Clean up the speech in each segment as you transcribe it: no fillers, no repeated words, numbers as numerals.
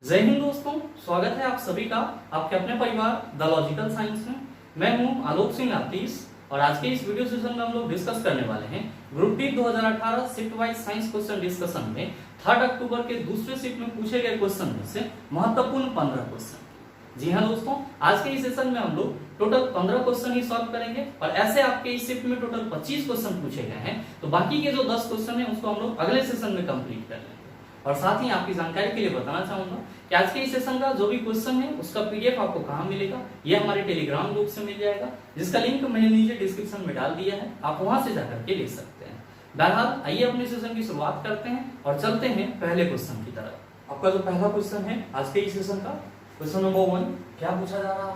जय हिंद दोस्तों, स्वागत है आप सभी का आपके अपने परिवार द लॉजिकल साइंस में। मैं हूं आलोक सिंह आतीश और आज के इस वीडियो सेशन में हम लोग डिस्कस करने वाले हैं group D 2018 shift wise science question discussion में 3 अक्टूबर के दूसरे शिफ्ट में पूछे गए क्वेश्चन में से महत्वपूर्ण 15 क्वेश्चन। जी हाँ दोस्तों, आज के इस सेशन में हम लोग टोटल 15 क्वेश्चन ही सॉल्व करेंगे और ऐसे आपके इस शिफ्ट में टोटल 25 क्वेश्चन पूछे गए हैं, तो बाकी के जो 10 क्वेश्चन है उसको हम लोग अगले सेशन में कंप्लीट कर लेंगे। और साथ ही आपकी जानकारी के लिए बताना चाहूंगा कि आज के इस सेशन का जो भी क्वेश्चन है उसका पीडीएफ आपको कहां मिलेगा, ये हमारे टेलीग्राम ग्रुप से मिल जाएगा, जिसका लिंक मैंने नीचे डिस्क्रिप्शन में डाल दिया है, आप वहां से जाकर के ले सकते हैं। बहरहाल आइए अपने सेशन की शुरुआत करते हैं और चलते हैं पहले क्वेश्चन की तरफ। आपका जो पहला क्वेश्चन है आज के इस सेशन का, क्वेश्चन नंबर 1, क्या पूछा जा रहा है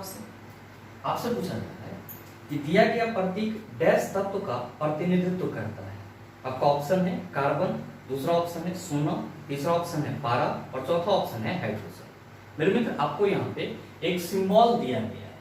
आपसे पूछा जा रहा है कि दिया गया प्रतीक डैश तत्व का प्रतिनिधित्व करता है। आपका ऑप्शन है कार्बन, दूसरा ऑप्शन है सोना, तीसरा ऑप्शन है पारा और चौथा ऑप्शन है हाइड्रोजन। मेरे मित्र, आपको यहाँ पे एक सिंबल दिया गया है,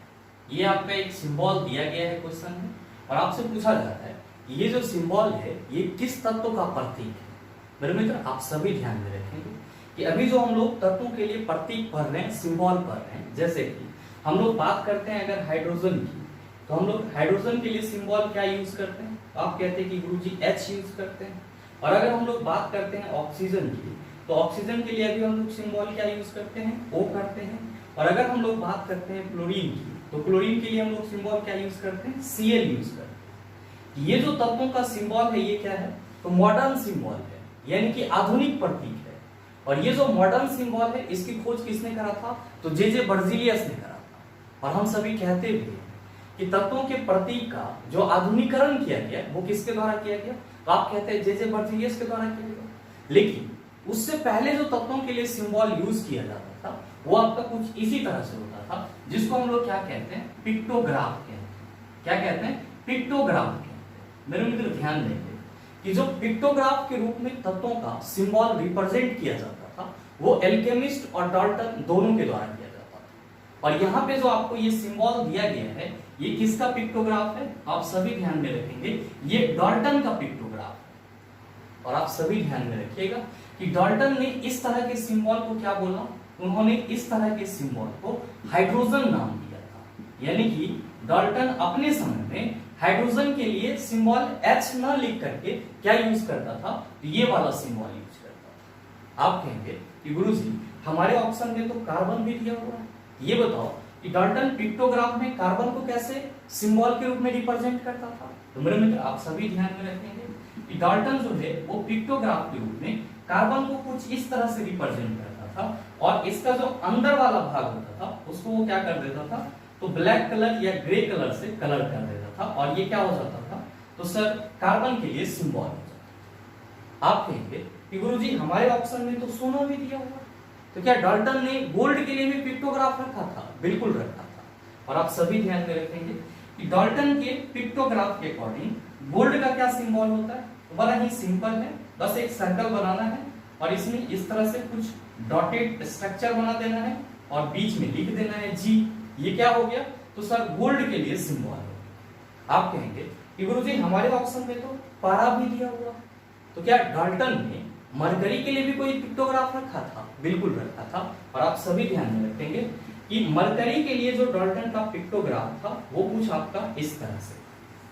ये आपका एक सिंबल दिया गया है क्वेश्चन में, और आपसे पूछा जाता है कि ये जो सिंबल है ये किस तत्व का प्रतीक है। मेरे मित्र, आप सभी ध्यान में रखेंगे कि अभी जो हम लोग तत्वों के लिए प्रतीक पढ़ रहे हैं, सिंबल पढ़ रहे हैं, जैसे कि हम लोग बात करते हैं अगर हाइड्रोजन की, तो हम लोग हाइड्रोजन के लिए सिंबल क्या यूज करते हैं, आप कहते हैं कि गुरुजी H यूज करते हैं। और अगर हम लोग बात करते हैं ऑक्सीजन की, तो ऑक्सीजन के लिए अभी हम लोग सिंबल क्या यूज करते हैं, O करते हैं। और अगर हम लोग बात करते हैं क्लोरीन की, तो क्लोरीन के लिए हम लोग सिंबल क्या यूज करते हैं, Cl यूज करते हैं। ये जो तत्वों का सिंबल है ये क्या है, तो मॉडर्न सिंबल है, यानी कि आधुनिक प्रतीक है। और ये जो मॉडर्न सिंबल है इसकी खोज किसने करा था, तो जे बर्जीलियस ने करा था। और हम सभी कहते भी हैं कि तत्वों के प्रतीक का जो आधुनिकीकरण किया गया वो किसके द्वारा किया गया, तो आप कहते हैं जे बर्जीलियस के द्वारा किया गया। लेकिन उससे पहले जो तत्वों के लिए सिंबल यूज किया जाता था वो आपका कुछ इसी तरह से होता था, जिसको हम लोग क्या कहते हैं, पिक्टोग्राफ कहते हैं। क्या कहते हैं, पिक्टोग्राफ कहते हैं। मेरे मित्र ध्यान देंगे कि जो पिक्टोग्राफ के रूप में तत्वों का सिंबल रिप्रेजेंट किया जाता था वो एल्केमिस्ट और डाल्टन दोनों के द्वारा किया जाता था। और यहाँ पे जो आपको ये सिंबल दिया गया है ये किसका पिक्टोग्राफ है, आप सभी ध्यान में रखेंगे, ये डाल्टन का पिक्टोग्राफ है। और आप सभी ध्यान में रखिएगा कि डाल्टन ने इस तरह के सिंबल को क्या बोला, उन्होंने इस तरह के सिंबल को हाइड्रोजन नाम दिया था। यानी कि डाल्टन अपने समय में हाइड्रोजन के लिए सिंबल H न लिख करके क्या यूज करता था, तो ये वाला सिंबल यूज करता था। आप कहेंगे कि गुरुजी हमारे ऑप्शन में तो कार्बन भी दिया हुआ है, ये बताओ कि डाल्टन पिक्टोग्राफ में कार्बन को कैसे सिंबल के रूप में रिप्रेजेंट करता था। तो मेरे मित्र, आप सभी ध्यान में रखेंगे कि डाल्टन जो है वो पिक्टोग्राफ के रूप में कार्बन को कुछ इस तरह से रिप्रेजेंट करता था, और इसका जो अंदर वाला भाग होता था उसको वो क्या कर देता था, तो ब्लैक कलर या ग्रे कलर से कलर कर देता था, और ये क्या हो जाता था, तो सर कार्बन के लिए सिंबल हो जाता। आप कहेंगे कि गुरुजी हमारे ऑप्शन में तो सोना भी दिया हुआ, तो क्या डाल्टन ने गोल्ड के लिए भी पिक्टोग्राफ रखा था, बिल्कुल रखा था। और आप सभी ध्यान में रखेंगे कि डाल्टन के पिक्टोग्राफ के अकॉर्डिंग गोल्ड का क्या सिंबल होता है, तो बड़ा ही सिंपल है, बस एक सर्कल बनाना है और इसमें इस तरह से कुछ डॉटेड स्ट्रक्चर बना देना है और बीच में लिख देना है G। ये क्या हो गया, तो सर गोल्ड के लिए सिंबल हो गया। आप कहेंगे कि गुरुजी हमारे ऑप्शन में तो पारा भी दिया हुआ, तो क्या डाल्टन ने मरकरी के लिए भी कोई पिक्टोग्राफ रखा था, बिल्कुल रखा था। और आप सभी ध्यान में रखेंगे कि मरकरी के लिए जो डाल्टन का पिक्टोग्राफ था वो कुछ आपका इस तरह से,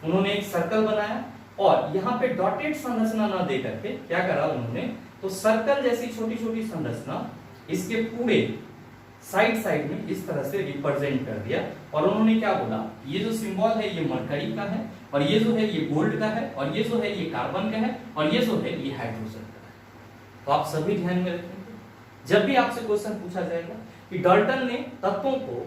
उन्होंने एक सर्कल बनाया और यहाँ पे डॉटेड संरचना ना दे करके क्या करा उन्होंने, तो सर्कल जैसी छोटी छोटी संरचना इसके पूरे साइड में इस तरह से रिप्रेजेंट कर दिया। और उन्होंने क्या बोला, ये जो सिंबल है ये मरकरी का है, और ये जो है ये गोल्ड का है, और ये जो है ये कार्बन का है, और ये जो है ये हाइड्रोजन का है। तो आप सभी ध्यान में रखेंगे, जब भी आपसे क्वेश्चन पूछा जाएगा कि डाल्टन ने तत्वों को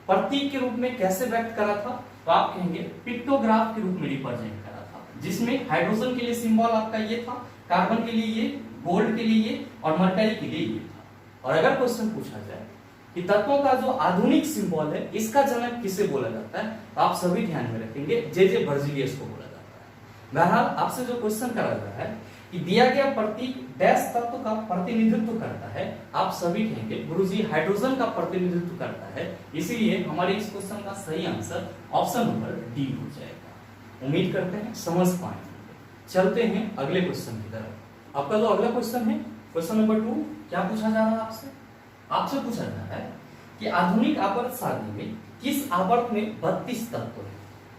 प्रतीक के रूप में कैसे व्यक्त करा था, तो आप कहेंगे पिक्टोग्राफ के रूप में रिप्रेजेंट करा था, जिसमें हाइड्रोजन के लिए सिंबल आपका ये था, कार्बन के लिए ये, गोल्ड के लिए ये, और मरकरी के लिए ये था। और अगर क्वेश्चन पूछा जाए कि तत्वों का जो आधुनिक सिंबल है इसका जनक किसे बोला जाता है, तो आप सभी ध्यान में रखेंगे जे बर्जीलियस को बोला जाता है। बहरहाल आपसे जो क्वेश्चन करा जा रहा है कि दिया गया प्रतीक डैश तत्व का प्रतिनिधित्व करता है, आप सभी कहेंगे गुरुजी हाइड्रोजन का प्रतिनिधित्व करता है, इसीलिए हमारे इस क्वेश्चन का सही आंसर ऑप्शन नंबर डी हो जाएगा। उम्मीद करते हैं समझ पाएंगे। चलते हैं अगले क्वेश्चन की तरफ। आपका जो अगला क्वेश्चन है, क्वेश्चन नंबर 2, क्या पूछा जा रहा है आपसे, आपसे पूछा जा रहा है कि आधुनिक आवर्त सारणी में किस आवर्त में 32 तत्व है।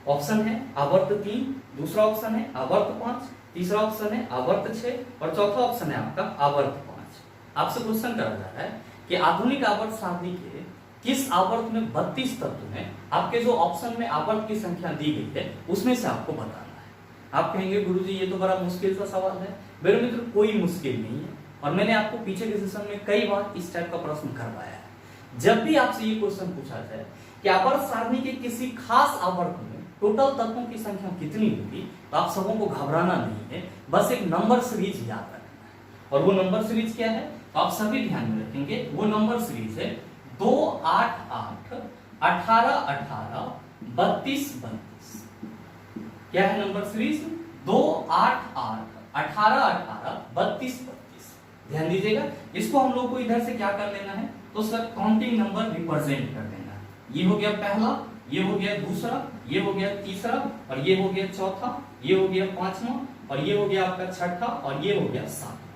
ऑप्शन है आवर्त 3, दूसरा ऑप्शन है आवर्त 5, तीसरा ऑप्शन है आवर्त 6 और चौथा ऑप्शन है आपका आवर्त 5। आपसे क्वेश्चन करा जा रहा है कि आधुनिक आवर्त सारणी के किस आवर्त में 32 तत्व हैं। आपके जो ऑप्शन में आवर्त की संख्या दी गई है उसमें से आपको बताना है। आप कहेंगे गुरुजी ये तो बड़ा मुश्किल सा सवाल है। मेरे मित्र कोई मुश्किल नहीं है और मैंने आपको पीछे के सेशन में कई बार इस टाइप का प्रश्न करवाया है। जब भी आपसे ये क्वेश्चन पूछा जाए कि आवर्त सारणी के किसी खास आवर्त में टोटल तत्वों की संख्या कितनी होगी, तो आप सबों को घबराना नहीं है, बस एक नंबर सीरीज याद रखना है। और वो नंबर सीरीज क्या है तो आप सभी ध्यान में रखेंगे। वो नंबर सीरीज है 2 8 8 18 18 32 32। क्या है नंबर सीरीज? 2 8 8 18 18 32 32। ध्यान दीजिएगा, इसको हम लोग को इधर से क्या कर लेना है तो सर काउंटिंग नंबर रिप्रेजेंट कर देना है। ये हो गया पहला, ये हो गया दूसरा, ये हो गया तीसरा और ये हो गया चौथा, ये हो गया पांचवा और ये हो गया आपका छठा और ये हो गया सातवां।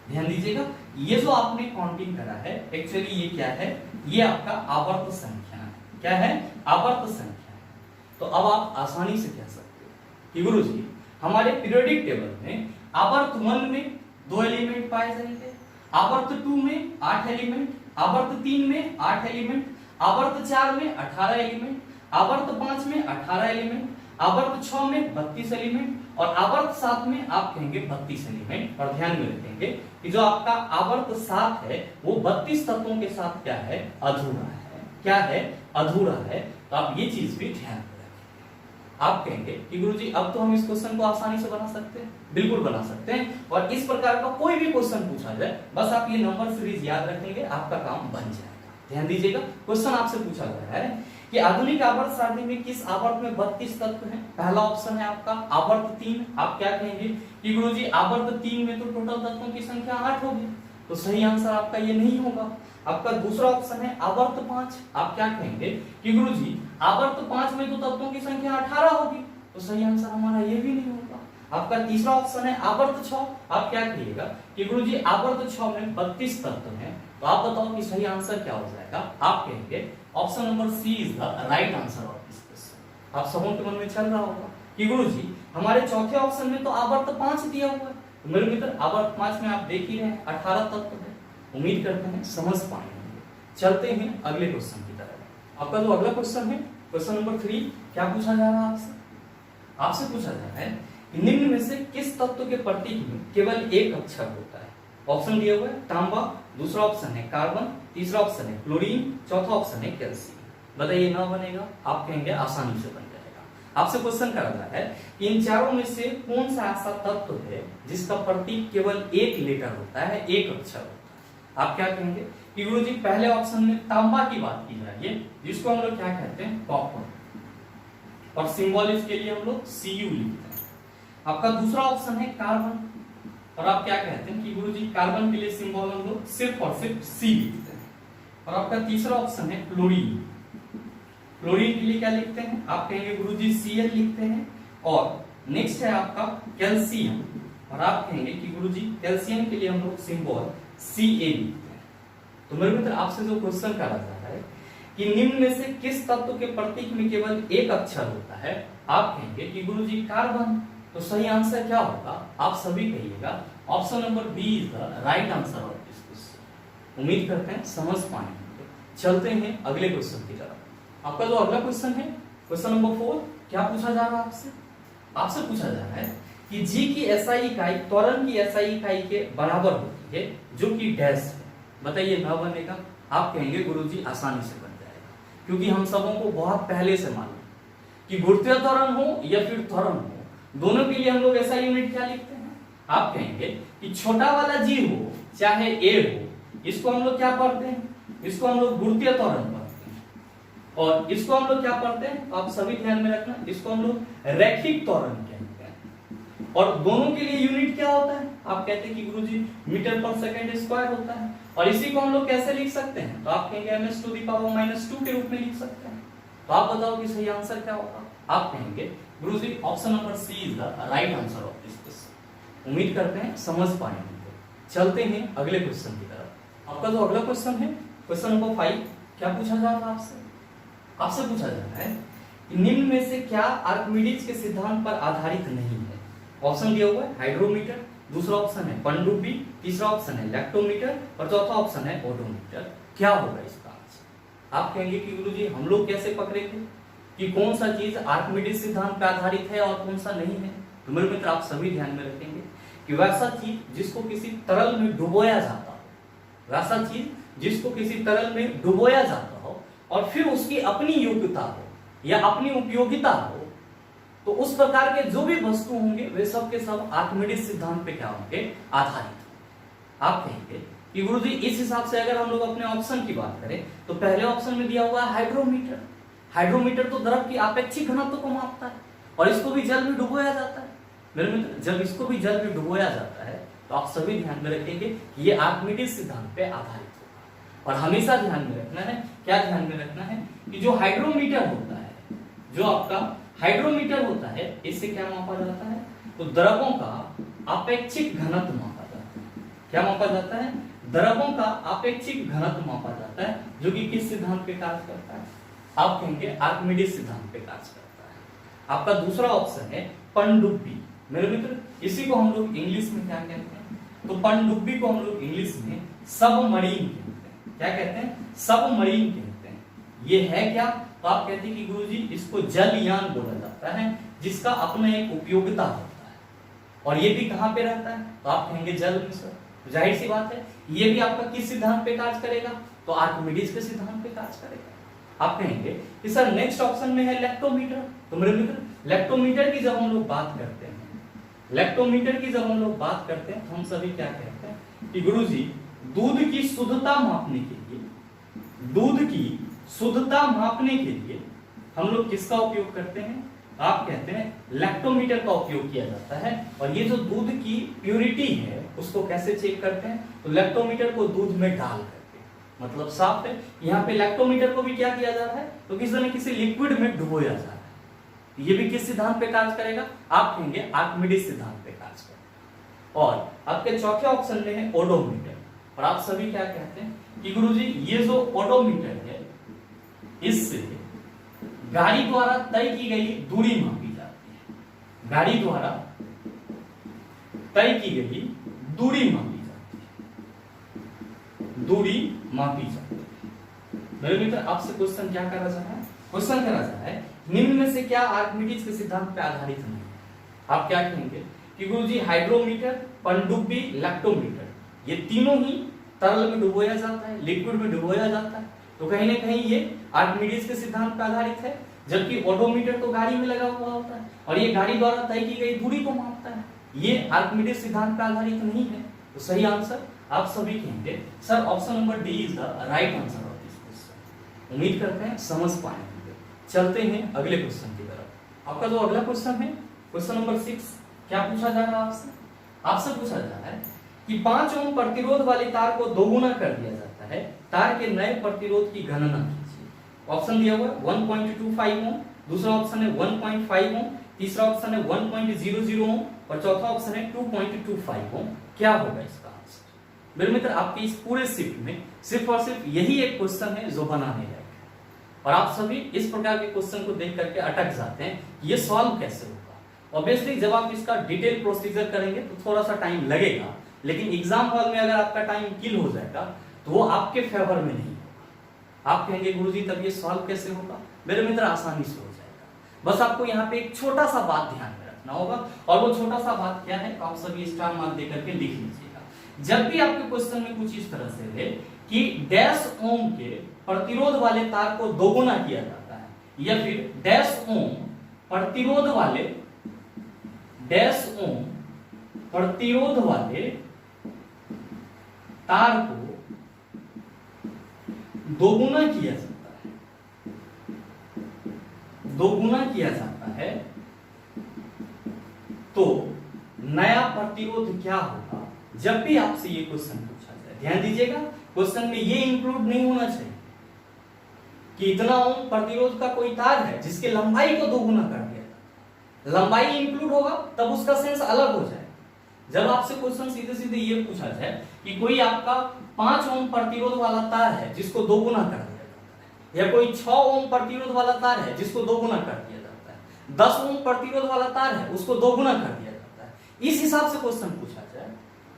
ध्यान दीजिएगा, ये जो आपने काउंटिंग करा है एक्चुअली ये क्या है, ये आपका आवर्त संख्या है। क्या है? आवर्त संख्या है। तो अब आप आसानी से कह सकते हो कि गुरुजी हमारे पीरियोडिक टेबल में आवर्त 1 में 2 एलिमेंट पाए जाएंगे, आवर्त 2 में 8 एलिमेंट, आवर्त 3 में 8 एलिमेंट, आवर्त 4 में 18 एलिमेंट, आवर्त 5 में 18 एलिमेंट, आवर्त 6 में 32 एलिमेंट और आवर्त 7 में आप कहेंगे 32 एलिमेंट। और ध्यान में रखेंगे कि जो आपका आवर्त 7 है वो 32 तत्वों के साथ क्या है? अधूरा है। क्या है? अधूरा है। तो आप ये चीज भी ध्यान में रखेंगे। आप कहेंगे कि गुरुजी अब तो हम इस क्वेश्चन को आसानी से बना सकते हैं। बिल्कुल बना सकते हैं और इस प्रकार का कोई भी क्वेश्चन पूछा जाए बस आप ये नंबर सीरीज याद रखेंगे, आपका काम बन जाएगा। ध्यान दीजिएगा, क्वेश्चन आपसे पूछा गया है कि आधुनिक आवर्त सारणी में किस आवर्त में 32 तत्व हैं। पहला ऑप्शन है आपका आवर्त 3। आप क्या कहेंगे कि गुरुजी आवर्त 3 में तो टोटल तत्वों की संख्या 8 होगी, तो सही आंसर आपका ये नहीं होगा। आपका दूसरा ऑप्शन है आवर्त 5। आप क्या कहेंगे कि गुरुजी आवर्त 5 में तो तत्वों की संख्या 18 होगी, तो सही आंसर हमारा ये भी नहीं होगा। आपका तीसरा ऑप्शन है आवर्त 6। आप क्या कहिएगा कि गुरुजी आवर्त 6 में 32 तत्व हैं, तो आप बताओ कि सही आंसर क्या हो जाएगा। आप कहेंगे option number C is the right answer of this question. आप सबों के मन में चल रहा होगा कि गुरुजी हमारे चौथे ऑप्शन में तो आवर्त 5 दिया हुआ है। तो मेरे मित्र आवर्त 5 में आप देख ही रहे हैं 18 तत्व है। उम्मीद करते हैं समझ पाएंगे। चलते हैं अगले क्वेश्चन की तरफ। आपका जो अगला क्वेश्चन है क्वेश्चन नंबर 3, क्या पूछा जा रहा है आपसे? आपसे पूछा जा रहा है कि निम्न में से किस तत्व के प्रतीक में केवल एक अक्षर होता है। ऑप्शन दिया हुआ है तांबा, दूसरा ऑप्शन है कार्बन, तीसरा ऑप्शन है क्लोरीन, चौथा ऑप्शन है कैल्शियम। बताइए ना बनेगा? आप कहेंगे आसानी से बन जाएगा। आपसे क्वेश्चन करा जा रहा है कि इन चारों में से कौन सा ऐसा तत्व है जिसका प्रतीक केवल एक लेटर होता है, एक अक्षर होता है। आप क्या कहेंगे कि गुरुजी पहले ऑप्शन में तांबा की बात की जा रही है, जिसको हम लोग क्या कहते हैं? कॉपर, और सिंबल इसके लिए हम लोग Cu लिखते हैं। आपका दूसरा ऑप्शन है कार्बन, और आप क्या कहते हैं कि गुरुजी कार्बन के लिए सिंबल हम लोग सिर्फ और सिर्फ C लिखते हैं। और आपका तीसरा ऑप्शन है क्लोरीन। क्लोरीन के लिए क्या लिखते हैं? आप कहेंगे गुरुजी Cl लिखते हैं। और नेक्स्ट है आपका कैल्शियम, और आप कहेंगे कि गुरुजी कैल्शियम के लिए हम लोग सिंबल Ca लिखते हैं। तो मेरे मित्र आपसे जो क्वेश्चन करा जा रहा है कि निम्न में से किस तत्व के प्रतीक में केवल एक अक्षर होता है, आप कहेंगे कि गुरुजी कार्बन। तो सही आंसर क्या होगा? आप सभी कहिएगा option number B is the right answer of this question. उम्मीद करते हैं समझ पाएंगे। चलते हैं अगले क्वेश्चन की तरफ। आपका जो अगला क्वेश्चन है क्वेश्चन नंबर 4, क्या पूछा जा रहा है आपसे? आपसे पूछा जा रहा है कि जी की एसआई इकाई त्वरण की एसआई इकाई के बराबर होती है, जो कि डैश है। बताइए ना बनेगा? आप कहेंगे गुरुजी आसानी से बन जाएगा, क्योंकि हम सबों को बहुत पहले से मालूम कि गुरुत्वीय त्वरण हो या फिर त्वरण हो, दोनों के लिए हम लोग ऐसा यूनिट क्या लिखते हैं? आप कहेंगे कि छोटा वाला जी हो चाहे ए हो, इसको हम लोग क्या पढ़ते हैं? इसको हम लोग गुरुत्वीय त्वरण पढ़ते हैं। और इसको हम लोग क्या पढ़ते हैं? आप सभी ध्यान में रखना, इसको हम लोग रैखिक त्वरण कहते हैं। और दोनों के लिए यूनिट क्या होता है? आप कहते हैं कि गुरुजी मीटर पर सेकंड स्क्वायर होता है। और इसी को हम लोग कैसे लिख सकते हैं? तो आप कहेंगे ms⁻² के रूप में लिख सकते हैं। तो आप बताओ कि सही आंसर क्या होगा? आप कहेंगे Guruji option number C is the right answer of this question. उम्मीद करते हैं समझ पाएंगे। चलते हैं अगले क्वेश्चन की तरफ। आपका जो अगला क्वेश्चन है क्वेश्चन नंबर 5 क्या पूछा जा रहा है आपसे? आपसे पूछा जा रहा है कि निम्न में से क्या आर्किमिडीज के सिद्धांत पर आधारित नहीं है? ऑप्शन दिया हुआ है हाइड्रोमीटर, दूसरा ऑप्शन है पनडुब्बी, तीसरा ऑप्शन है लैक्टोमीटर और चौथा ऑप्शन है ओडोमीटर। क्या होगा इसका आंसर? आप कहेंगे कि गुरुजी हम लोग कैसे पकड़ेंगे कि कौन सा चीज आर्किमिडीज सिद्धांत पर आधारित है और कौन सा नहीं है? तो मेरे मित्र आप सभी ध्यान में रखेंगे कि वैसा चीज जिसको किसी तरल में डुबोया जाता हो, वैसा चीज जिसको किसी तरल में डुबोया जाता हो और फिर उसकी अपनी योग्यता हो या अपनी उपयोगिता हो, तो उस प्रकार के जो भी वस्तु होंगे वे सब के सब आर्किमिडीज सिद्धांत पे क्या होंगे? आधारित। आप कहेंगे कि गुरुजी इस हिसाब से अगर हम लोग अपने ऑप्शन की बात करें तो पहले ऑप्शन में दिया हुआ है हाइड्रोमीटर। हाइड्रोमीटर तो द्रव की आपेक्षिक घनत्व को मापता है और इसको भी जल में डुबोया जाता है। मेरे मित्र जब इसको भी जल में डुबोया जाता है तो आप सभी ध्यान में रखेंगे कि ये आर्किमिडीज सिद्धांत पे आधारित होगा। और हमेशा ध्यान में रखना है, क्या ध्यान में रखना है कि जो हाइड्रोमीटर होता है, जो आपका हाइड्रोमीटर होता है, इससे क्या मापा जाता है? तो द्रवों का अपेक्षिक घनत्व मापा जाता है। क्या मापा जाता है? द्रवों का अपेक्षिक घनत्व मापा जाता है, जो कि किस सिद्धांत पे कार्य करता है? आप कहेंगे आर्किमिडीज सिद्धांत पे कार्य करता है। आपका दूसरा ऑप्शन है पनडुब्बी। मेरे मित्र इसी को हम लोग इंग्लिश में क्या कहते हैं? तो पनडुब्बी को हम लोग इंग्लिश में सबमरीन कहते हैं। क्या कहते हैं? सबमरीन कहते हैं। ये है क्या? तो आप कहते हैं कि गुरुजी इसको जलयान बोला जाता है, जिसका अपना एक उपयोगिता होता है और ये भी कहां पे रहता है? तो आप कहेंगे जल में सर। तो जाहिर सी बात है ये भी आपका किस सिद्धांत पे कार्य करेगा? तो आर्किमिडीज के सिद्धांत पे कार्य करेगा। आप कहेंगे कि सर नेक्स्ट ऑप्शन में है लैक्टोमीटर। तो मेरे मित्र लैक्टोमीटर की जब हम लोग बात करते हैं, लैक्टोमीटर की जब हम लोग बात करते हैं तो हम सभी क्या कहते हैं कि गुरुजी दूध की शुद्धता मापने के लिए, दूध की शुद्धता मापने के लिए हम लोग किसका उपयोग करते हैं? आप कहते हैं लैक्टोमीटर का उपयोग किया जाता है। और ये जो दूध की प्यूरिटी है उसको कैसे चेक करते हैं? तो लैक्टोमीटर को दूध में डाल करके, मतलब साफ है। यहाँ पे लैक्टोमीटर को भी क्या किया जा रहा है? तो किसी न किसी लिक्विड में डुबोया जा रहा है। ये भी किस सिद्धांत पे कार्य करेगा? आप कहेंगे आर्किमिडीज सिद्धांत पे कार्य करेगा। और आपके चौथे ऑप्शन में है ओडोमीटर। और आप सभी क्या कहते हैं कि गुरुजी ये जो ओडोमीटर है, इससे गाड़ी द्वारा तय की गई दूरी मापी जाती है। गाड़ी द्वारा तय की गई दूरी मापी जाती है, दूरी मापी जाती है। मेरे मित्र आपसे क्वेश्चन क्या करा जा रहा है? क्वेश्चन करा जा रहा है निम्न में से क्या आर्किमिडीज के सिद्धांत पे आधारित नहीं? आप क्या कहेंगे कि गुरुजी हाइड्रोमीटर, पनडुब्बी, लैक्टोमीटर ये तीनों ही तरल में डुबोया जाता है, लिक्विड में डुबोया जाता है। तो कहीं ना कहीं ये आर्किमिडीज के सिद्धांत पर आधारित है। जबकि ओडोमीटर तो गाड़ी में लगा हुआ होता है और ये गाड़ी द्वारा तय की गई दूरी को मापता है। ये आर्किमिडीज सिद्धांत पर आधारित नहीं है। तो सही आंसर आप सभी कहेंगे sir option number D is the right answer of this question. उम्मीद करते हैं समझ पाएंगे। चलते हैं अगले क्वेश्चन की तरफ। आपका जो अगला क्वेश्चन है क्वेश्चन नंबर 6 क्या पूछा जा रहा है आपसे? आपसे पूछा जा रहा है कि 5 ओम प्रतिरोध वाली तार को दोगुना कर दिया जाता है, तार के नए प्रतिरोध की गणना कीजिए। ऑप्शन दिया हुआ है 1.25 ओम, दूसरा ऑप्शन है 1.5 ओम, तीसरा ऑप्शन है 1.00 ओम और चौथा ऑप्शन है 2.25 ओम। क्या होगा इसका आंसर? मेरे मित्र आपके इस पूरे शिफ्ट में सिर्फ और सिर्फ यही एक क्वेश्चन है जो बनाने लायक है और आप सभी इस प्रकार के क्वेश्चन को देख करके अटक जाते हैं ये सॉल्व कैसे होगा। ऑब्वियसली जब आप इसका डिटेल प्रोसीजर करेंगे तो थोड़ा सा टाइम लगेगा, लेकिन एग्जाम हॉल में अगर आपका टाइम किल हो जाएगा तो वो आपके फेवर में नहीं होगा। आप कहेंगे गुरुजी तब ये सॉल्व कैसे होगा? मेरे मित्र आसानी से हो जाएगा। बस आपको यहाँ पे एक छोटा सा बात ध्यान में रखना होगा और वो छोटा सा बात क्या है? तो आप सभी स्टार मार्क दे करके लिख लीजिएगा। जब भी आपके क्वेश्चन में कुछ इस तरह से है कि डैश ओम के प्रतिरोध वाले तार को दोगुना किया जाता है या फिर डैश ओम प्रतिरोध वाले तार को दोगुना किया जाता है तो नया प्रतिरोध क्या होगा? जब भी आपसे ये क्वेश्चन पूछा जाए ध्यान दीजिएगा, क्वेश्चन में ये इंक्लूड नहीं होना चाहिए कि इतना ओम प्रतिरोध का कोई तार है जिसके लंबाई को दोगुना कर दिया जाता है। लंबाई इंक्लूड होगा तब उसका सेंस अलग हो जाएगा। जब आपसे क्वेश्चन सीधे सीधे ये पूछा जाए कि कोई आपका 5 ओम प्रतिरोध वाला तार है जिसको 2 गुना कर दिया जाता है, या कोई 6 ओम प्रतिरोध वाला तार है जिसको 2 गुना कर दिया जाता है, 10 ओम प्रतिरोध वाला तार है उसको 2 गुना कर दिया जाता है, इस हिसाब से क्वेश्चन पूछा जाए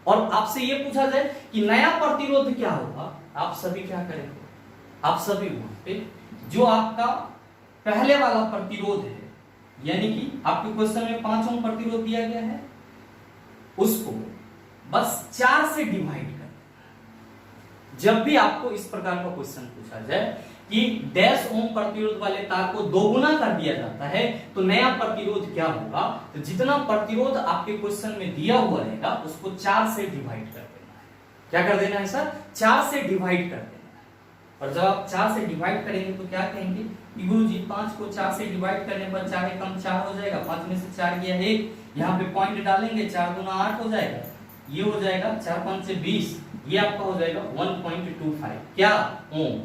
और आपसे ये पूछा जाए कि नया प्रतिरोध क्या होगा, आप सभी क्या करेंगे? आप सभी वहां पे जो आपका पहले वाला प्रतिरोध है, यानी कि आपके क्वेश्चन में 5 ओम प्रतिरोध दिया गया है, उसको बस 4 से डिवाइड कर। जब भी आपको इस प्रकार का क्वेश्चन पूछा जाए कि डैश ओम प्रतिरोध वाले तार को 2 गुना कर दिया जाता है तो नया प्रतिरोध क्या होगा, तो जितना प्रतिरोध आपके क्वेश्चन में दिया हुआ रहेगा उसको 4 से डिवाइड कर देना है। क्या कर देना है सर? 4 से डिवाइड कर देना है। और जब आप 4 से डिवाइड करेंगे तो क्या कहेंगे कि गुरुजी 5 को 4 से डिवाइड करने पर 4 एकम 4 हो जाएगा, 5 में से 4 गया 1, यहाँ पे पॉइंट डालेंगे 4 दूना 8 हो जाएगा, ये हो जाएगा 4 5 से 20, ये आपका हो जाएगा 1.25 क्या ओम।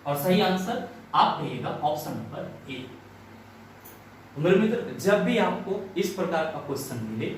और सही आंसर आप कहिएगा ऑप्शन नंबर ए। मेरे मित्र, जब भी आपको इस प्रकार का क्वेश्चन मिले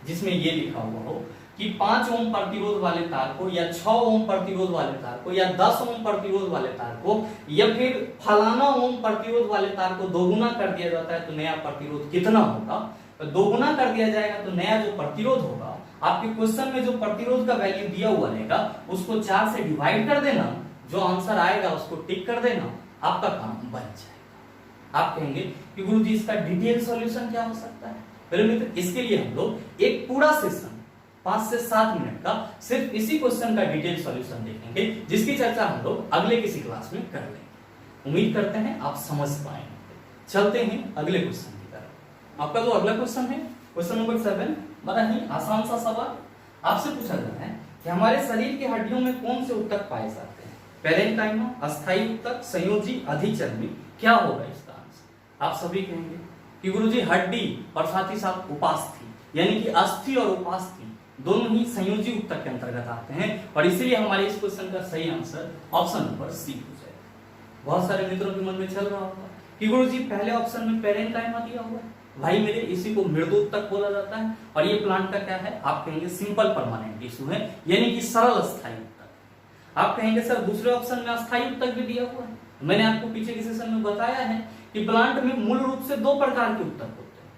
जिसमें ये लिखा हुआ हो कि 5 ओम प्रतिरोध वाले तार को या 6 ओम प्रतिरोध वाले तार को या 10 ओम प्रतिरोध वाले तार को या फिर फलाना ओम प्रतिरोध वाले तार को 2 गुना कर दिया जाता है तो नया प्रतिरोध कितना होगा, तो 2 गुना कर दिया जाएगा तो नया जो प्रतिरोध होगा, आपके क्वेश्चन में जो प्रतिरोध का वैल्यू दिया हुआ रहेगा उसको 4 से डिवाइड कर देना, जो आंसर आएगा उसको टिक कर देना, आपका काम बन जाएगा। आप कहेंगे कि गुरुजी इसका डिटेल सॉल्यूशन क्या हो सकता है? मेरे मित्र, इसके लिए हम लोग एक पूरा सेशन 5 से 7 मिनट का सिर्फ इसी क्वेश्चन का डिटेल सॉल्यूशन देखेंगे, जिसकी चर्चा हम लोग अगले किसी क्लास में कर लेंगे। उम्मीद करते हैं आप समझ पाएंगे। चलते हैं अगले क्वेश्चन की तरफ। आपका जो अगला क्वेश्चन है, क्वेश्चन नंबर 7, बड़ा ही आसान सा सवाल। आपसे पूछा जाता है कि हमारे शरीर की हड्डियों में कौन से ऊतक पाए जाते हैं? पैरेन्काइमा, अस्थायी ऊतक, संयोजी, अधिचर्मी, क्या होगा इसका आंसर? आप सभी कहेंगे कि गुरुजी हड्डी और साथ ही साथ उपास्थि, यानी कि अस्थि और उपास्थि दोनों ही संयोजी ऊतक के अंतर्गत आते हैं और इसीलिए हमारे इस क्वेश्चन का सही आंसर ऑप्शन नंबर सी हो जाएगा। बहुत सारे मित्रों के मन में चल रहा होगा कि गुरुजी पहले ऑप्शन में पैरेन्काइमा दिया हुआ है, भाई मेरे इसी को मृदु ऊतक बोला जाता है और ये प्लांट का क्या है? आप कहेंगे सिंपल परमानेंट टिश्यू है, यानी कि सरल अस्थायी ऊतक। आप कहेंगे सर दूसरे ऑप्शन में अस्थायी ऊतक भी दिया हुआ है। मैंने आपको पीछे के सेशन में बताया है कि प्लांट में मूल रूप से 2 प्रकार के ऊतक होते हैं,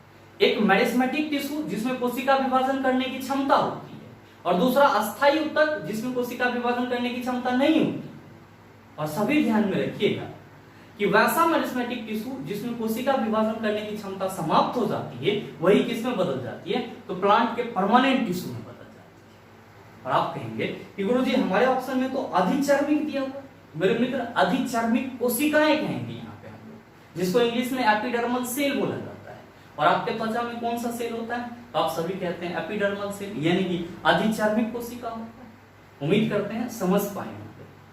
एक मेरिस्मेटिक टिश्यू जिसमें कोशिका विभाजन करने की क्षमता होती है और दूसरा अस्थायी ऊतक जिसमें कोशिका विभाजन करने की क्षमता नहीं होती। और सभी ध्यान में रखिएगा कि वैसा मेरिस्मेटिक टिश्यू जिसमें कोशिका विभाजन करने की क्षमता समाप्त हो जाती है वही किसमें बदल जाती है? तो प्लांट के परमानेंट टिश्यू में बदल जाती है। और आप कहेंगे कि गुरुजी हमारे ऑप्शन में तो अधिचर्मिक दिया हुआ। मेरे मित्र, अधिचर्मिक कोशिकाएं कहेंगे यहाँ पे हम लोग, जिसको इंग्लिश में एपिडर्मल सेल बोला जाता है। और आपके त्वचा में कौन सा सेल होता है? तो आप सभी कहते हैं एपिडर्मल सेल, यानी कि अधिचर्मिक कोशिका होता है। उम्मीद करते हैं समझ पाएंगे।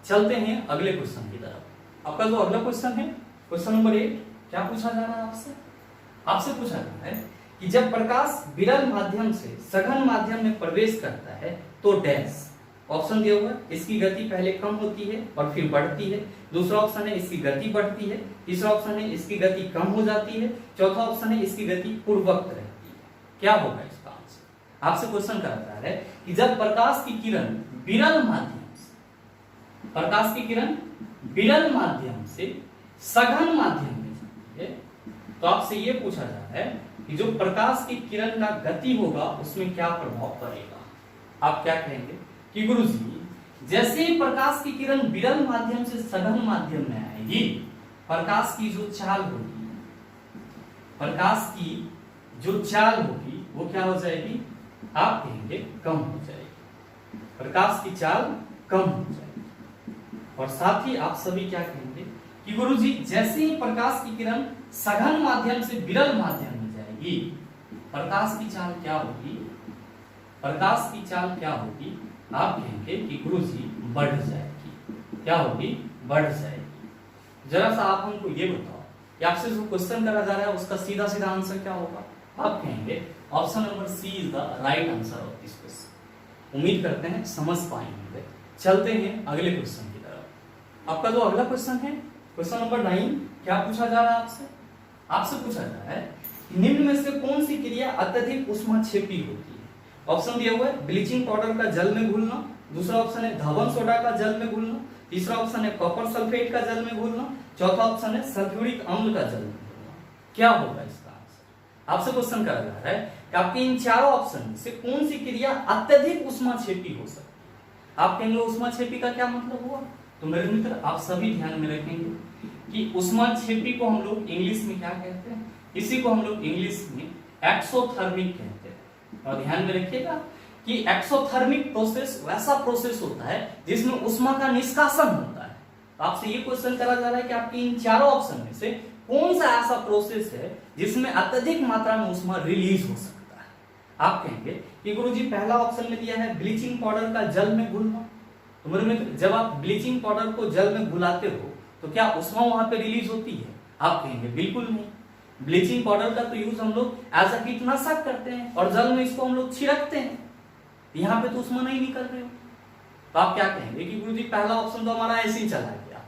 चलते हैं अगले क्वेश्चन की तरफ। आपका जो अगला क्वेश्चन है, क्वेश्चन नंबर 8, क्या पूछा जा रहा है आपसे? आपसे पूछा जा रहा है कि जब प्रकाश विरल माध्यम से सघन माध्यम में प्रवेश करता है तो डैश। ऑप्शन दिया हुआ है, इसकी गति पहले कम होती है और फिर बढ़ती है। दूसरा ऑप्शन है इसकी गति बढ़ती है। तीसरा ऑप्शन है इसकी गति कम हो जाती है। चौथा ऑप्शन है इसकी गति पूर्ववत रहती है। क्या होगा इसका आंसर? आपसे क्वेश्चन करा जा रहा है कि जब प्रकाश की किरण विरल माध्यम से, प्रकाश की किरण विरल माध्यम से सघन माध्यम में जाती है तो आपसे ये पूछा जा रहा है कि जो प्रकाश की किरण का गति होगा उसमें क्या प्रभाव पड़ेगा। आप क्या कहेंगे कि गुरुजी जैसे ही प्रकाश की किरण विरल माध्यम से सघन माध्यम में आएगी, प्रकाश की जो चाल होगी, प्रकाश की जो चाल होगी वो क्या हो जाएगी? आप कहेंगे कम हो जाएगी। प्रकाश की चाल कम हो जाएगी। और साथ ही आप सभी क्या कहेंगे कि गुरुजी जैसे ही प्रकाश की किरण सघन माध्यम से विरल माध्यम में जाएगी, प्रकाश की चाल क्या होगी? प्रकाश की चाल क्या होगी? आप कहेंगे कि गुरुजी बढ़ जाएगी। क्या होगी? बढ़ जाएगी। जरा सा आप हमको ये बताओ कि आपसे जो क्वेश्चन करा जा रहा है उसका सीधा सीधा आंसर क्या होगा? आप कहेंगे option number C is the right answer of this question. उम्मीद करते हैं समझ पाएंगे। चलते हैं अगले क्वेश्चन की तरफ। आपका जो अगला क्वेश्चन है, क्वेश्चन नंबर 9, क्या पूछा जा रहा है आपसे? आपसे पूछा जा रहा है निम्न में से कौन सी क्रिया अत्यधिक ऊष्माक्षेपी होती है? ऑप्शन दिया हुआ है ब्लीचिंग पाउडर का जल में घुलना, दूसरा ऑप्शन है धवन सोडा का जल में घुलना, तीसरा ऑप्शन है कॉपर सल्फेट का जल में घुलना, चौथा ऑप्शन है सल्फ्यूरिक अम्ल का जल में घुलना। क्या होगा इसका आंसर? आपसे क्वेश्चन करा जा रहा है कि आपके इन चारों ऑप्शन में से कौन सी क्रिया अत्यधिक उष्माक्षेपी हो सकती है। आप कहेंगे उष्माक्षेपी का क्या मतलब हुआ? तो मेरे मित्र आप सभी ध्यान में रखेंगे कि उष्माक्षेपी को हम लोग इंग्लिश में क्या कहते हैं, इसी को हम लोग इंग्लिश में एक्सोथर्मिक कहते हैं। और ध्यान में रखिएगा कि एक्सोथर्मिक प्रोसेस वैसा प्रोसेस होता है जिसमें उष्मा का निष्कासन होता है। तो आपसे ये क्वेश्चन करा जा रहा है कि आपके इन चारों ऑप्शन में से कौन सा ऐसा प्रोसेस है जिसमें अत्यधिक मात्रा में उष्मा रिलीज हो सकता है। आप कहेंगे कि गुरुजी पहला ऑप्शन में दिया है ब्लीचिंग पाउडर का जल में घुलना। तो मेरे मित्र जब आप ब्लीचिंग पाउडर को जल में घुलाते हो तो क्या उष्मा वहां पे रिलीज होती है? आप कहेंगे बिल्कुल नहीं। ब्लीचिंग पाउडर का तो यूज हम लोग एज अ कीटनाशक करते हैं और जल में इसको हम लोग छिड़कते हैं, यहाँ पे तो उष्मा नहीं निकल रही हो। तो आप क्या कहेंगे कि गुरुजी पहला ऑप्शन तो हमारा ऐसे ही चला गया।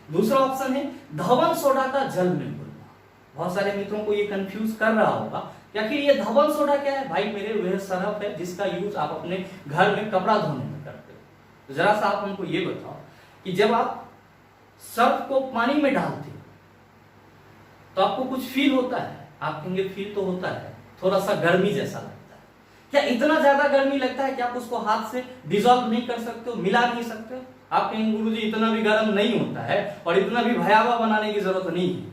दूसरा ऑप्शन है धवन सोडा का जल में घुलना। बहुत सारे मित्रों को ये कंफ्यूज कर रहा होगा कि आखिर ये धवन सोडा क्या है? भाई मेरे वह सरफ है जिसका यूज आप अपने घर में कपड़ा धोने में करते हो। तो जरा सा आप हमको ये बताओ कि जब आप सर्फ को पानी में डालते हो तो आपको कुछ फील होता है? आप कहेंगे फील तो होता है, थोड़ा सा गर्मी जैसा लगता है। क्या इतना ज्यादा गर्मी लगता है कि आप उसको हाथ से डिसॉल्व नहीं कर सकते हो, मिला नहीं सकते हो? आप कहेंगे गुरुजी इतना भी गर्म नहीं होता है और इतना भी भयावह बनाने की जरूरत नहीं है,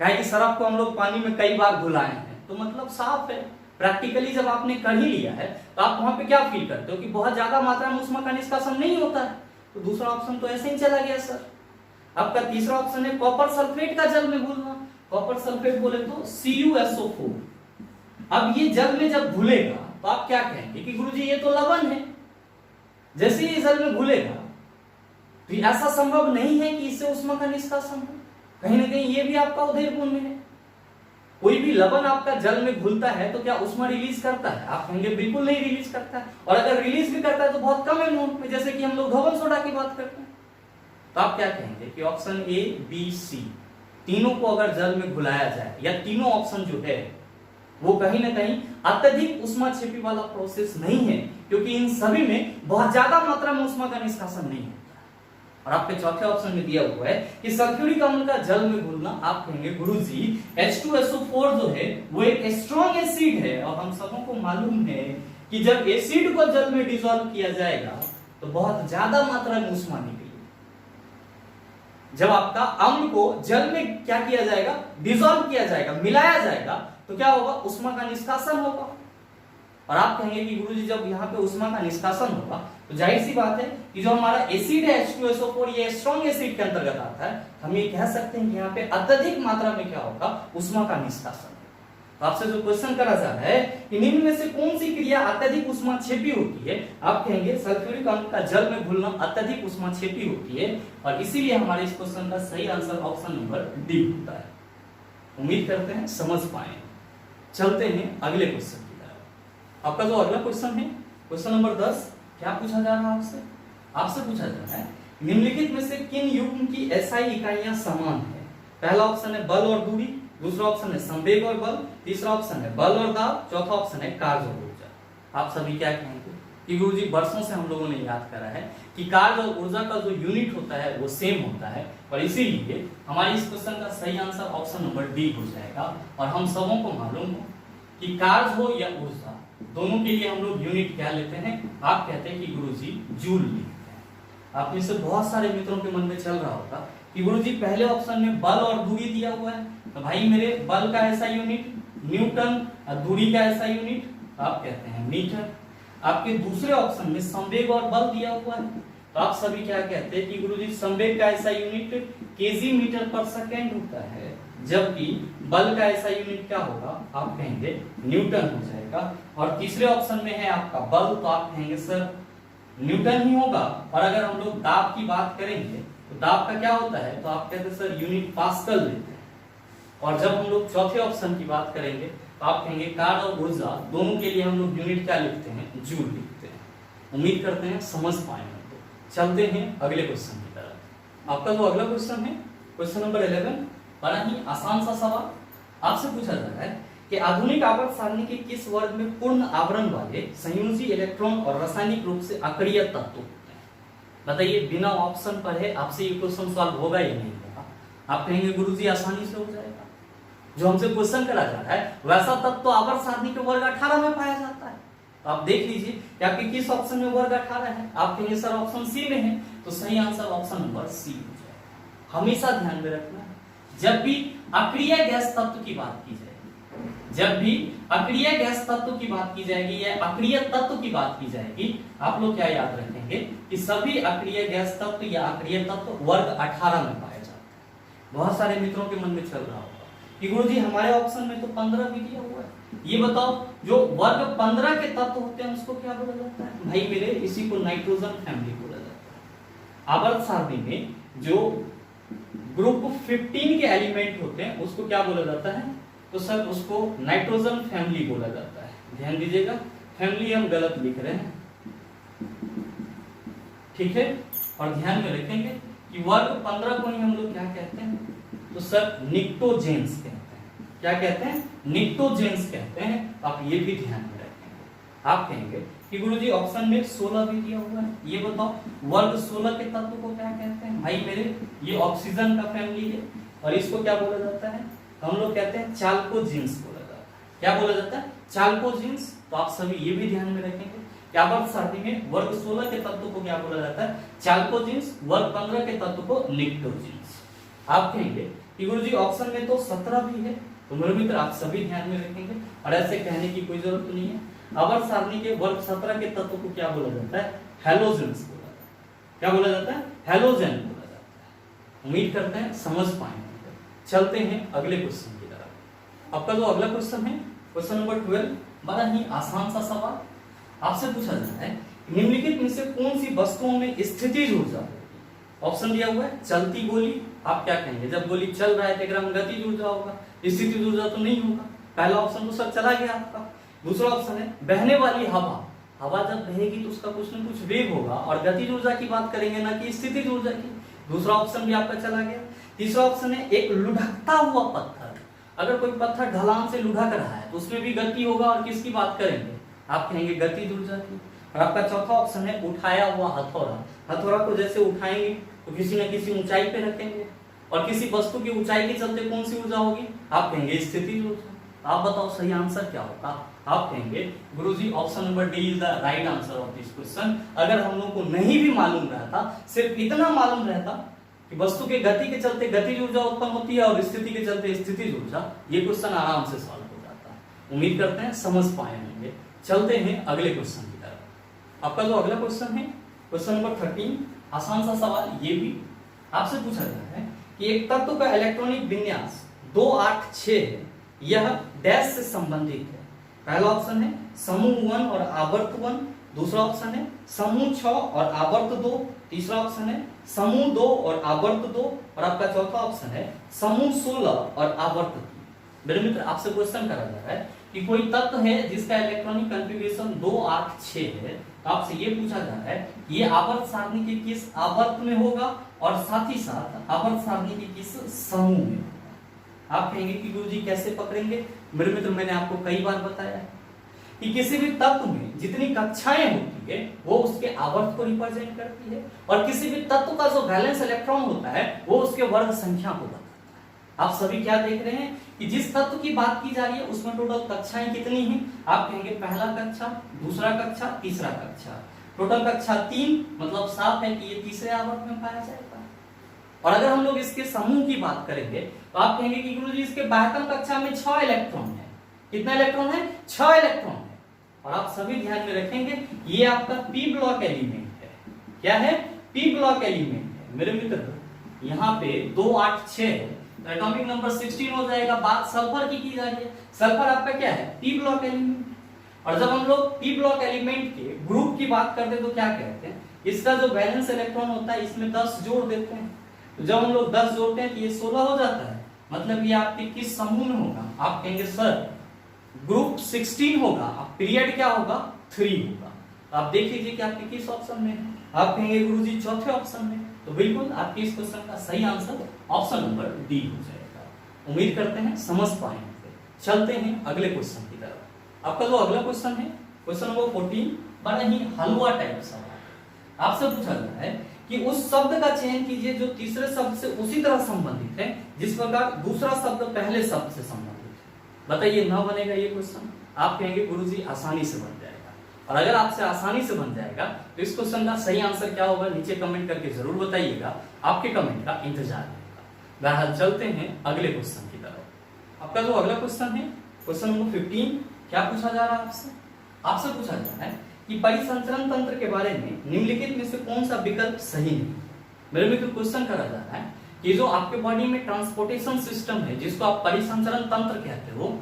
काहे कि सरफ को हम लोग पानी में कई बार घुलाए हैं। तो मतलब साफ है, प्रैक्टिकली जब आपने कर ही लिया है तो आप वहां पे क्या फील करते हो कि बहुत ज्यादा मात्रा में उष्मा का निष्कासन नहीं होता है। तो दूसरा ऑप्शन तो ऐसे ही चला गया सर। आपका तीसरा ऑप्शन है कॉपर सल्फेट का जल में घुलना। कॉपर सल्फेट बोले तो CuSO4। अब ये जल में जब घुलेगा तो आप क्या कहेंगे कि गुरुजी ये तो लवण है, जैसे ही जल में घुलेगा तो ऐसा संभव नहीं है कि इससे उष्मा का निष्कासन हो। कहीं ना कहीं ये भी आपका उदय गुण में है। कोई भी लवण आपका जल में घुलता है तो क्या उष्मा रिलीज करता है? आप कहेंगे बिल्कुल नहीं रिलीज करता है, और अगर रिलीज भी करता है तो बहुत कम अमाउंट में, जैसे कि हम लोग धवन सोडा की बात करते हैं। तो आप क्या कहेंगे कि ऑप्शन A, B, C तीनों को अगर जल में घुलाया जाए, या तीनों ऑप्शन जो है वो कहीं ना कहीं अत्यधिक उष्माक्षेपी वाला प्रोसेस नहीं है, क्योंकि इन सभी में बहुत ज्यादा मात्रा में उष्मा का निष्कासन नहीं होता। और आपके चौथे ऑप्शन में दिया हुआ है कि सल्फ्यूरिक अम्ल का जल में घुलना। आप कहेंगे गुरुजी H2SO4 जो है वो एक स्ट्रॉन्ग एसिड है, और हम सबों को मालूम है कि जब एसिड को जल में डिसॉल्व किया जाएगा तो बहुत ज्यादा मात्रा में उष्मा निकलेगी। जब आपका अम्ल को जल में क्या किया जाएगा? डिसॉल्व किया जाएगा, मिलाया जाएगा, तो क्या होगा? उष्मा का निष्कासन होगा। और आप कहेंगे कि गुरुजी जब यहाँ पे उष्मा का निष्कासन होगा तो जाहिर सी बात है कि जो हमारा एसिड है H2SO4 ये स्ट्रॉन्ग एसिड के अंतर्गत आता है। हम ये कह सकते हैं कि यहाँ पे अत्यधिक मात्रा में क्या होगा? उष्मा का निष्कासन। तो आपसे जो क्वेश्चन करा जा रहा है कि निम्न में से कौन सी क्रिया अत्यधिक उष्माक्षेपी होती है? आप कहेंगे सल्फ्यूरिक अम्ल का जल में घुलना अत्यधिक उष्माक्षेपी होती है, और इसीलिए हमारे इस क्वेश्चन का सही आंसर ऑप्शन नंबर D होता है। उम्मीद करते हैं समझ पाए। चलते हैं अगले क्वेश्चन की तरफ। आपका जो अगला क्वेश्चन है क्वेश्चन नंबर 10, क्या पूछा जा रहा है आपसे? आपसे पूछा जा रहा है निम्नलिखित में से किन युग्म की SI इकाइयां समान है? पहला ऑप्शन है बल और दूरी, दूसरा ऑप्शन है संवेग और बल, तीसरा ऑप्शन है बल और दाब, चौथा ऑप्शन है कार्य और ऊर्जा। आप सभी क्या कहेंगे कि गुरुजी वर्षों से हम लोगों ने याद करा है कि कार्य और ऊर्जा का जो यूनिट होता है वो सेम होता है, और इसीलिए हमारे इस क्वेश्चन का सही आंसर ऑप्शन नंबर D हो जाएगा। और हम सबों को मालूम हो कि कार्य हो या ऊर्जा दोनों के लिए हम लोग यूनिट क्या लेते हैं? आप कहते हैं कि गुरुजी जूल लिखते हैं। आप में से बहुत सारे मित्रों के मन में चल रहा होगा कि गुरुजी पहले ऑप्शन में बल और दूरी दिया हुआ है, तो भाई मेरे बल का ऐसा यूनिट न्यूटन, दूरी का ऐसा यूनिट आप कहते हैं मीटर। आपके दूसरे ऑप्शन में संवेग और बल दिया हुआ है, तो आप सभी क्या कहते हैं कि गुरुजी संवेग का ऐसा यूनिट केजी मीटर पर सेकेंड होता है, जबकि बल का ऐसा यूनिट क्या होगा? आप कहेंगे न्यूटन हो जाएगा। और तीसरे ऑप्शन में है आपका बल, तो आप कहेंगे सर न्यूटन ही होगा। और अगर हम लोग दाब की बात करेंगे तो दाब का क्या होता है? तो आप कहते हैं सर यूनिट पास्कल लेते हैं। और जब हम लोग चौथे ऑप्शन की बात करेंगे तो आप कहेंगे कार्य और ऊर्जा दोनों के लिए हम लोग यूनिट क्या लिखते हैं? जूल लिखते हैं। उम्मीद करते हैं समझ पाएंगे। तो चलते हैं अगले क्वेश्चन की तरफ। आपका जो अगला क्वेश्चन है क्वेश्चन नंबर 11, बड़ा ही आसान सा सवाल। आपसे पूछा जा रहा है कि आधुनिक आवर्त सारणी के किस वर्ग में पूर्ण आवरण वाले संयोजी इलेक्ट्रॉन और रासायनिक रूप से अक्रिय तत्व होते हैं? बताइए, बिना ऑप्शन पर है, आपसे ये क्वेश्चन सॉल्व होगा या नहीं होगा? आप कहेंगे गुरुजी आसानी से हो जाएगा, जो हमसे क्वेश्चन करा जा रहा है वैसा तत्व आवर्त सारणी के वर्ग 18 में पाया जाता है। तो आप देख लीजिए कि आपके किस ऑप्शन में वर्ग 18 है। आप कहेंगे सर ऑप्शन सी में है, तो सही आंसर ऑप्शन नंबर सी हो जाएगा। हमेशा ध्यान में रखना, जब भी अक्रिय गैस तत्व की बात की जाएगी, जब भी अक्रिय गैस तत्व की बात की जाएगी या अक्रिय तत्व की बात की जाएगी, आप लोग क्या याद रखेंगे कि सभी अक्रिय गैस तत्व या अक्रिय तत्व वर्ग 18 में पाए जाते हैं। बहुत सारे मित्रों के मन में चल रहा होगा कि गुरुजी हमारे ऑप्शन में तो 15 भी दिया हुआ है, ये बताओ जो वर्ग 15 के तत्व होते हैं उसको क्या बोला जाता है? भाई मेरे, इसी को नाइट्रोजन फैमिली बोला जाता है। आवर्त सारणी में जो ग्रुप 15 के एलिमेंट होते हैं उसको क्या बोला जाता है? तो सर उसको नाइट्रोजन फैमिली बोला जाता है। ध्यान दीजिएगा, फैमिली हम गलत लिख रहे हैं, ठीक है। और ध्यान में रखेंगे कि वर्ग 15 को ही हम लोग क्या कहते हैं? तो सर निक्टोजेंस कहते हैं। क्या कहते हैं? निक्टोजेंस कहते हैं। आप ये भी ध्यान में रखेंगे। आप कहेंगे कि गुरुजी ऑप्शन में 16 भी दिया हुआ है, ये बताओ वर्ग 16 के तत्व को क्या कहते हैं? भाई मेरे, ये ऑक्सीजन का फैमिली है और इसको क्या बोला जाता है? हम लोग कहते हैं चाल्कोजेंस बोला जाता है। क्या बोला जाता है? चाल्कोजेंस। तो आप सभी ये भी ध्यान में रखेंगे कि आवर्त सारणी में वर्ग 16 के तत्व को क्या बोला जाता है? चाल्कोजेंस। वर्ग 15 के तत्व को निक्टोजेंस। आप कहेंगे कि गुरुजी ऑप्शन में तो 17 भी है, तो मेरे मित्र आप सभी ध्यान में रखेंगे और ऐसे कहने की कोई जरूरत नहीं है। आवर्त सारणी के वर्ग 17 के तत्व को क्या बोला जाता है? हैलोजेंस बोला जाता है। क्या बोला जाता है? हैलोजेन बोला जाता है। उम्मीद करते हैं समझ पाएंगे। चलते हैं अगले क्वेश्चन की तरफ। आपका जो अगला क्वेश्चन है, क्वेश्चन नंबर 12, बड़ा ही आसान सा सवाल आपसे पूछा जा रहा है, निम्नलिखित में से कौन सी वस्तुओं में स्थितिज ऊर्जा होगी? ऑप्शन दिया हुआ है चलती गोली। आप क्या कहेंगे? जब गोली चल रहा है तो एकरा में गतिज ऊर्जा होगा, स्थितिज ऊर्जा तो नहीं होगा। पहला ऑप्शन तो सर चला गया आपका। दूसरा ऑप्शन है बहने वाली हवा। हवा जब बहेगी तो उसका कुछ न कुछ वेग होगा और गतिज ऊर्जा की बात करेंगे ना कि स्थितिज ऊर्जा की। दूसरा ऑप्शन भी आपका चला गया। तीसरा ऑप्शन है एक लुढ़कता हुआ पत्थर। अगर कोई पत्थर ढलान से लुढ़क रहा है तो उसमें भी गति होगा और किसकी बात करेंगे? आप कहेंगे गतिज ऊर्जा की। और आपका चौथा ऑप्शन है उठाया हुआ हथौड़ा। हथौड़ा को जैसे उठाएंगे तो किसी न किसी ऊंचाई पे रखेंगे और किसी वस्तु की ऊंचाई के चलते कौन सी ऊर्जा होगी? आप कहेंगे स्थितिज ऊर्जा। आप बताओ सही आंसर क्या होगा? आप कहेंगे Guruji option number D is the right answer of this question. अगर हम लोग को नहीं भी मालूम रहता, सिर्फ इतना मालूम रहता कि वस्तु के गति के चलते गतिज ऊर्जा उत्पन्न होती है और स्थिति के चलते स्थितिज ऊर्जा, ये क्वेश्चन आराम से सॉल्व हो जाता है। उम्मीद करते हैं समझ पाए होंगे। चलते हैं अगले क्वेश्चन की तरफ। आपका जो अगला क्वेश्चन है, क्वेश्चन नंबर 13, आसान सा सवाल। ये भी आपसे पूछा गया है कि एक तत्व का इलेक्ट्रॉनिक विन्यास 286 है, यह डैश से संबंधित है। पहला ऑप्शन है समूह 1 और आवर्त 1। दूसरा ऑप्शन है समूह 6 और आवर्त 2। तीसरा ऑप्शन है समूह 2 और आवर्त 2 और आपका चौथा ऑप्शन है समूह 16 और आवर्त 3। मेरे मित्र आपसे क्वेश्चन करा जा रहा है कि कोई तत्व है जिसका इलेक्ट्रॉनिक कॉन्फ़िगरेशन 286 है, तो आपसे ये पूछा जा रहा है ये आवर्त सारणी के किस आवर्त में होगा और साथ ही साथ आवर्त सारणी के किस समूह में होगा। आप कहेंगे कि गुरुजी कैसे पकड़ेंगे? मेरे मित्र मैंने आपको कई बार बताया है कि किसी भी तत्व में जितनी कक्षाएं होती है वो उसके आवर्त को रिप्रेजेंट करती है और किसी भी तत्व का जो वैलेंस इलेक्ट्रॉन होता है वो उसके वर्ग संख्या को बताता है। आप सभी क्या देख रहे हैं कि जिस तत्व की बात की जा रही है उसमें टोटल कक्षाएं कितनी हैं? आप कहेंगे पहला कक्षा, दूसरा कक्षा, तीसरा कक्षा। टोटल कक्षा 3, मतलब साफ है कि ये तीसरे आवर्त में पाया जाएगा। और अगर हम लोग इसके समूह की बात करेंगे तो आप कहेंगे कि गुरुजी इसके बाह्यतम कक्षा में 6 इलेक्ट्रॉन है। कितना इलेक्ट्रॉन है? 6 इलेक्ट्रॉन है। और आप सभी ध्यान में रखेंगे ये आपका पी ब्लॉक एलिमेंट है। क्या है? पी ब्लॉक एलिमेंट है। मेरे मित्र यहाँ पे 286 है, एटॉमिक नंबर 16 हो जाएगा। बात सल्फर की जा रही है। सल्फर आपका क्या है? P block element. और जब हम लोग पी ब्लॉक एलिमेंट के ग्रुप की बात करते हैं तो क्या कहते हैं? इसका जो वैलेंस इलेक्ट्रॉन होता है इसमें 10 जोड़ देते हैं। तो जब हम लोग 10 जोड़ते हैं तो ये 16 हो जाता है। मतलब ये आपके किस समूह में होगा? आप कहेंगे सर ग्रुप 16 होगा। अब पीरियड क्या होगा? 3 होगा। आप देख लीजिए कि आपके किस ऑप्शन में है। आप कहेंगे गुरुजी चौथे ऑप्शन में। तो बिल्कुल आपके इस क्वेश्चन का सही आंसर ऑप्शन नंबर डी हो जाएगा। उम्मीद करते हैं समझ पाएंगे। चलते हैं अगले क्वेश्चन की तरफ। आपका जो अगला क्वेश्चन है, क्वेश्चन नंबर 14, बड़ा ही हलवा टाइप सवाल। आपसे पूछा गया है कि उस शब्द का चयन कीजिए जो तीसरे शब्द से उसी तरह संबंधित है जिस प्रकार दूसरा शब्द पहले शब्द से संबंधित है। बताइए ना बनेगा ये क्वेश्चन? आप कहेंगे गुरुजी आसानी से बन जाएगा, और अगर आपसे आसानी से बन जाएगा तो इस क्वेश्चन का सही आंसर क्या होगा नीचे कमेंट करके जरूर बताइएगा, आपके कमेंट का इंतजार रहेगा। बहरहाल चलते हैं अगले क्वेश्चन की तरफ। आपका जो अगला क्वेश्चन है, क्वेश्चन नंबर 15, क्या पूछा जा रहा है आपसे? आपसे पूछा जा रहा है कि परिसंचरण तंत्र के बारे में निम्नलिखित में से कौन सा विकल्प सही नहीं? मेरे मित्र क्वेश्चन करा जा रहा है कि जो आपके बॉडी में ट्रांसपोर्टेशन सिस्टम है जिसको आप परिसंचरण तंत्र कहते हो,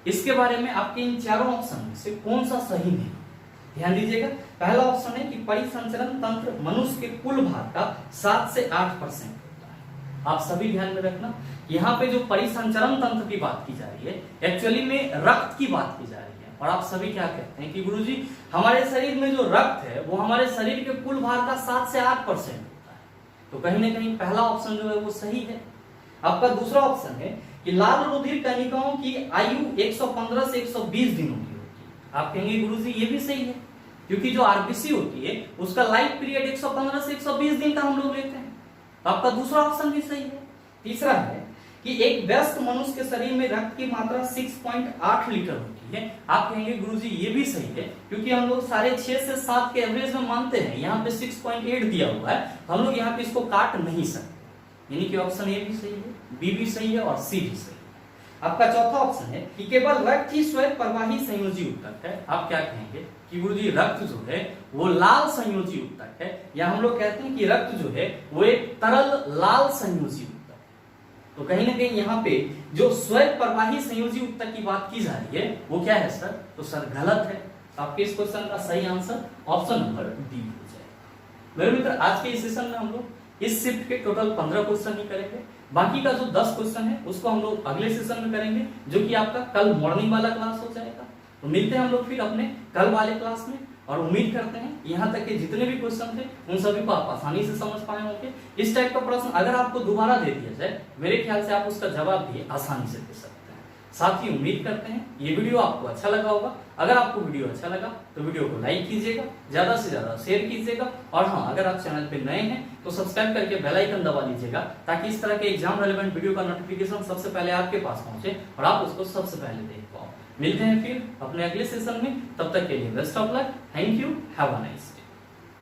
इसके बारे में आपके इन चारों ऑप्शन में से कौन सा सही नहीं? ध्यान दीजिएगा, पहला ऑप्शन है कि परिसंचरण तंत्र मनुष्य के कुल भार का 7 से 8% होता है। आप सभी ध्यान में रखना, यहाँ पे जो परिसंचरण तंत्र की बात की जा रही है एक्चुअली में रक्त की बात की जा रही है। और आप सभी क्या कहते हैं कि गुरुजी हमारे शरीर में जो रक्त है वो हमारे शरीर के कुल भार का 7 से 8% होता है। तो कहीं ना कहीं पहला ऑप्शन जो है वो सही है। आपका दूसरा ऑप्शन है कि लाल रुधिर कणिकाओं की आयु 115 से 120 दिनों की होती है। आप कहेंगे गुरुजी ये भी सही है, क्योंकि जो आरबीसी होती है उसका लाइफ पीरियड 115 से 120 दिन का हम लोग लेते हैं। तो आपका दूसरा ऑप्शन भी सही है। तीसरा है कि एक व्यस्क मनुष्य के शरीर में रक्त की मात्रा 6.8 लीटर होती है। आप कहेंगे गुरुजी ये भी सही है, क्योंकि हम लोग 6.5 से 7 के एवरेज में मानते हैं, यहाँ पे 6.8 दिया हुआ है, तो हम लोग यहाँ पे इसको काट नहीं सकते। यानी कि ऑप्शन ए भी सही है, बी भी सही है और सी भी सही है। आपका चौथा ऑप्शन है कि केवल रक्त ही श्वेत प्रवाही संयोजी उत्तक है। आप क्या कहेंगे कि गुरुजी रक्त जो है वो लाल संयोजी उत्तक है, या हम लोग कहते हैं कि रक्त जो है वो एक तरल लाल संयोजी उत्तक है। तो कहीं ना कहीं यहाँ पे जो श्वेत प्रवाही संयोजी उत्तक की बात की जा रही है वो क्या है सर? तो सर गलत है। तो आपके इस क्वेश्चन का सही आंसर ऑप्शन नंबर डी हो जाएगा। मेरे मित्र आज के इस सेशन में हम लोग इस शिफ्ट के टोटल 15 क्वेश्चन ही करेंगे। बाकी का जो 10 क्वेश्चन है उसको हम लोग अगले सेशन में करेंगे, जो कि आपका कल मॉर्निंग वाला क्लास हो जाएगा। तो मिलते हैं हम लोग फिर अपने कल वाले क्लास में, और उम्मीद करते हैं यहाँ तक के जितने भी क्वेश्चन थे उन सभी को आप आसानी से समझ पाए होंगे। इस टाइप का प्रश्न अगर आपको दोबारा दे दिया जाए, मेरे ख्याल से आप उसका जवाब भी आसानी से दे सकते हैं। साथ ही उम्मीद करते हैं ये वीडियो आपको अच्छा लगा होगा। अगर आपको वीडियो अच्छा लगा तो वीडियो को लाइक कीजिएगा, ज्यादा से ज्यादा शेयर कीजिएगा, और हाँ अगर आप चैनल पे नए हैं तो सब्सक्राइब करके बेल आइकन दबा लीजिएगा, ताकि इस तरह के एग्जाम रेलेवेंट वीडियो का नोटिफिकेशन सबसे पहले आपके पास पहुंचे और आप उसको सबसे पहले देख पाओ। मिलते हैं फिर अपने अगले सेशन में, तब तक के लिए best of luck, thank you, have a nice.